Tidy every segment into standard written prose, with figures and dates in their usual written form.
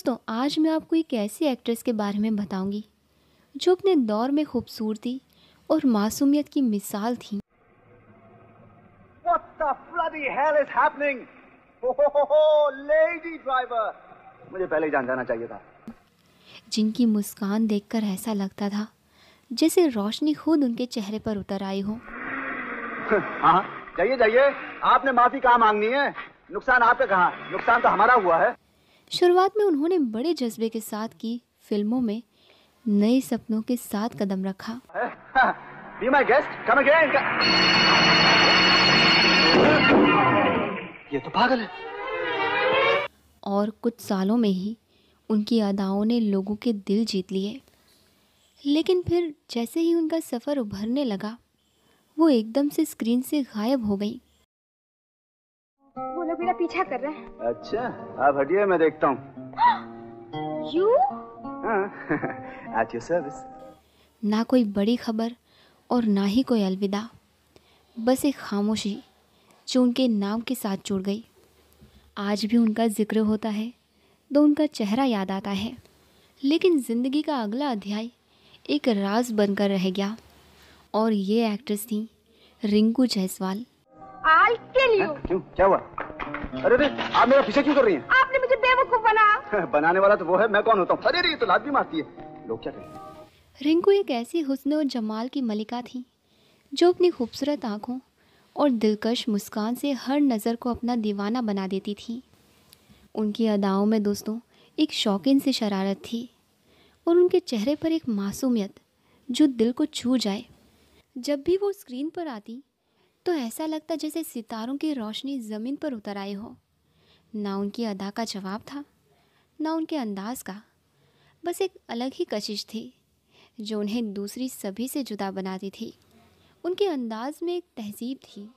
दोस्तों, आज मैं आपको एक ऐसी एक्ट्रेस के बारे में बताऊंगी जो अपने दौर में खूबसूरती और मासूमियत की मिसाल थी। What the bloody hell is happening? हो, lady driver. मुझे पहले ही जान जाना चाहिए था। जिनकी मुस्कान देखकर ऐसा लगता था जैसे रोशनी खुद उनके चेहरे पर उतर आई हो। हाँ, जाइए जाइए, आपने माफी कहाँ मांगनी है? नुकसान आपका कहाँ, नुकसान तो हमारा हुआ है। शुरुआत में उन्होंने बड़े जज्बे के साथ की फिल्मों में नए सपनों के साथ कदम रखा। Be my guest, come again. ये तो पागल है। और कुछ सालों में ही उनकी अदाओं ने लोगों के दिल जीत लिए। लेकिन फिर जैसे ही उनका सफ़र उभरने लगा, वो एकदम से स्क्रीन से गायब हो गई। वो लोग मेरा पीछा कर रहे हैं। अच्छा, आप हटिए, मैं देखता हूँ। You? At your service. ना कोई बड़ी खबर और ना ही कोई अलविदा, बस एक खामोशी जो उनके नाम के साथ जुड़ गई। आज भी उनका जिक्र होता है तो उनका चेहरा याद आता है, लेकिन ज़िंदगी का अगला अध्याय एक राज बनकर रह गया। और ये एक्ट्रेस थी Rinku Jaiswal. I'll kill you. क्यों, क्या हुआ? अरे आप मेरा पीछे क्यों कर रही हैं? आपने मुझे बेवकूफ बना। बनाने वाला तो वो है, मैं कौन होता हूँ? अरे ये तो लात भी मारती है, लोग क्या कहेंगे? रिंकू एक ऐसी हुस्न और जमाल की मलिका थी जो अपनी खूबसूरत आँखों और दिलकश मुस्कान से हर नज़र को अपना दीवाना बना देती थी। उनकी अदाओं में दोस्तों एक शौकीन सी शरारत थी और उनके चेहरे पर एक मासूमियत जो दिल को छू जाए। जब भी वो स्क्रीन पर आती तो ऐसा लगता जैसे सितारों की रोशनी ज़मीन पर उतर आई हो। ना उनकी अदा का जवाब था, ना उनके अंदाज का, बस एक अलग ही कशिश थी जो उन्हें दूसरी सभी से जुदा बनाती थी। उनके अंदाज में एक तहजीब थी,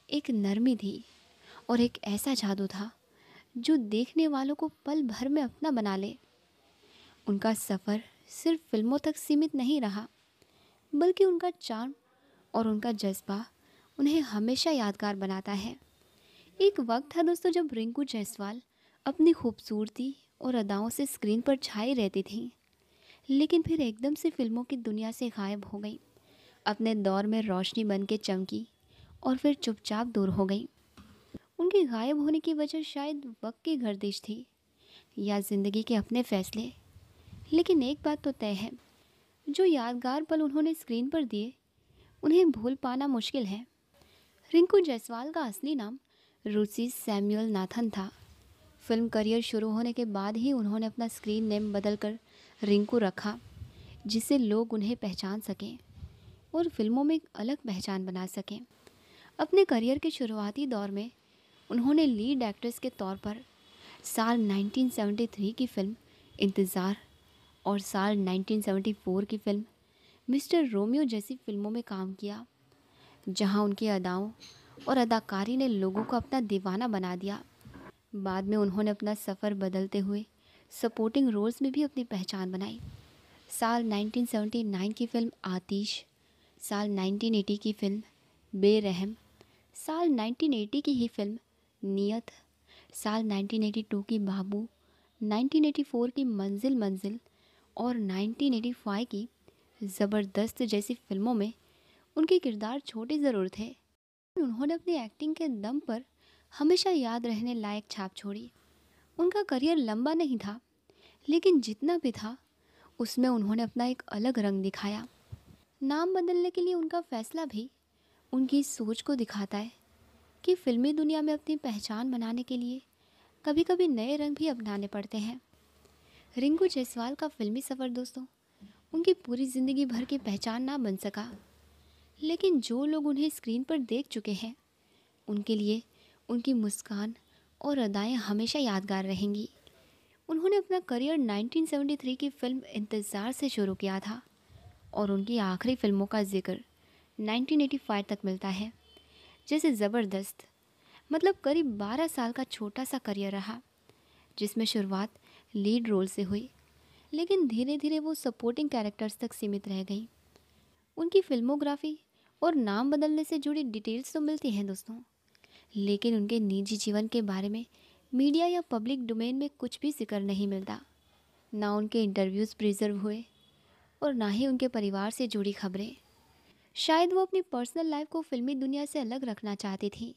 एक नरमी थी और एक ऐसा जादू था जो देखने वालों को पल भर में अपना बना ले। उनका सफ़र सिर्फ फिल्मों तक सीमित नहीं रहा, बल्कि उनका चार्म और उनका जज्बा उन्हें हमेशा यादगार बनाता है। एक वक्त था दोस्तों जब रिंकू जायसवाल अपनी खूबसूरती और अदाओं से स्क्रीन पर छाई रहती थी, लेकिन फिर एकदम से फिल्मों की दुनिया से गायब हो गई। अपने दौर में रोशनी बन के चमकी और फिर चुपचाप दूर हो गई। उनके गायब होने की वजह शायद वक्त की गर्दिश थी या ज़िंदगी के अपने फैसले। लेकिन एक बात तो तय है, जो यादगार पल उन्होंने स्क्रीन पर दिए उन्हें भूल पाना मुश्किल है। रिंकू जायसवाल का असली नाम रूसी सैमुअल नाथन था। फिल्म करियर शुरू होने के बाद ही उन्होंने अपना स्क्रीन नेम बदलकर रिंकू रखा, जिससे लोग उन्हें पहचान सकें और फिल्मों में एक अलग पहचान बना सकें। अपने करियर के शुरुआती दौर में उन्होंने लीड एक्ट्रेस के तौर पर साल 1973 की फिल्म इंतज़ार और साल 1974 की फिल्म मिस्टर रोमियो जैसी फिल्मों में काम किया, जहां उनकी अदाओं और अदाकारी ने लोगों को अपना दीवाना बना दिया। बाद में उन्होंने अपना सफ़र बदलते हुए सपोर्टिंग रोल्स में भी अपनी पहचान बनाई। साल 1979 की फिल्म आतिश, साल 1980 की फिल्म बेरहम, साल 1980 की ही फिल्म नियत, साल 1982 की बाबू, 1984 की मंजिल मंजिल और 1985 की ज़बरदस्त जैसी फिल्मों में उनके किरदार छोटे ज़रूर थे, उन्होंने अपनी एक्टिंग के दम पर हमेशा याद रहने लायक छाप छोड़ी। उनका करियर लंबा नहीं था, लेकिन जितना भी था उसमें उन्होंने अपना एक अलग रंग दिखाया। नाम बदलने के लिए उनका फ़ैसला भी उनकी सोच को दिखाता है कि फ़िल्मी दुनिया में अपनी पहचान बनाने के लिए कभी कभी नए रंग भी अपनाने पड़ते हैं। रिंकू जायसवाल का फ़िल्मी सफ़र दोस्तों उनकी पूरी ज़िंदगी भर की पहचान ना बन सका, लेकिन जो लोग उन्हें स्क्रीन पर देख चुके हैं उनके लिए उनकी मुस्कान और अदाएं हमेशा यादगार रहेंगी। उन्होंने अपना करियर 1973 की फिल्म इंतज़ार से शुरू किया था और उनकी आखिरी फिल्मों का जिक्र 1985 तक मिलता है, जैसे ज़बरदस्त। मतलब करीब 12 साल का छोटा सा करियर रहा, जिसमें शुरुआत लीड रोल से हुई, लेकिन धीरे धीरे वो सपोर्टिंग कैरेक्टर्स तक सीमित रह गई। उनकी फिल्मोग्राफी और नाम बदलने से जुड़ी डिटेल्स तो मिलती हैं दोस्तों, लेकिन उनके निजी जीवन के बारे में मीडिया या पब्लिक डोमेन में कुछ भी जिक्र नहीं मिलता। ना उनके इंटरव्यूज़ प्रिजर्व हुए और ना ही उनके परिवार से जुड़ी खबरें। शायद वो अपनी पर्सनल लाइफ को फिल्मी दुनिया से अलग रखना चाहती थी,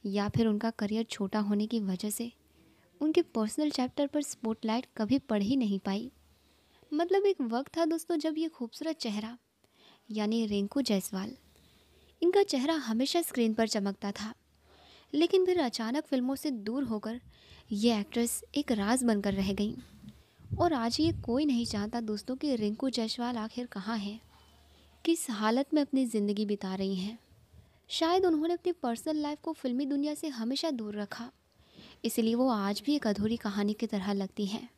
या फिर उनका करियर छोटा होने की वजह से उनके पर्सनल चैप्टर पर स्पॉटलाइट कभी पड़ ही नहीं पाई। मतलब एक वक्त था दोस्तों जब ये खूबसूरत चेहरा यानी रिंकू जायसवाल, इनका चेहरा हमेशा स्क्रीन पर चमकता था, लेकिन फिर अचानक फिल्मों से दूर होकर ये एक्ट्रेस एक राज बनकर रह गई। और आज ये कोई नहीं जानता दोस्तों कि रिंकू जायसवाल आखिर कहाँ है, किस हालत में अपनी ज़िंदगी बिता रही हैं। शायद उन्होंने अपनी पर्सनल लाइफ को फिल्मी दुनिया से हमेशा दूर रखा, इसलिए वो आज भी एक अधूरी कहानी की तरह लगती हैं।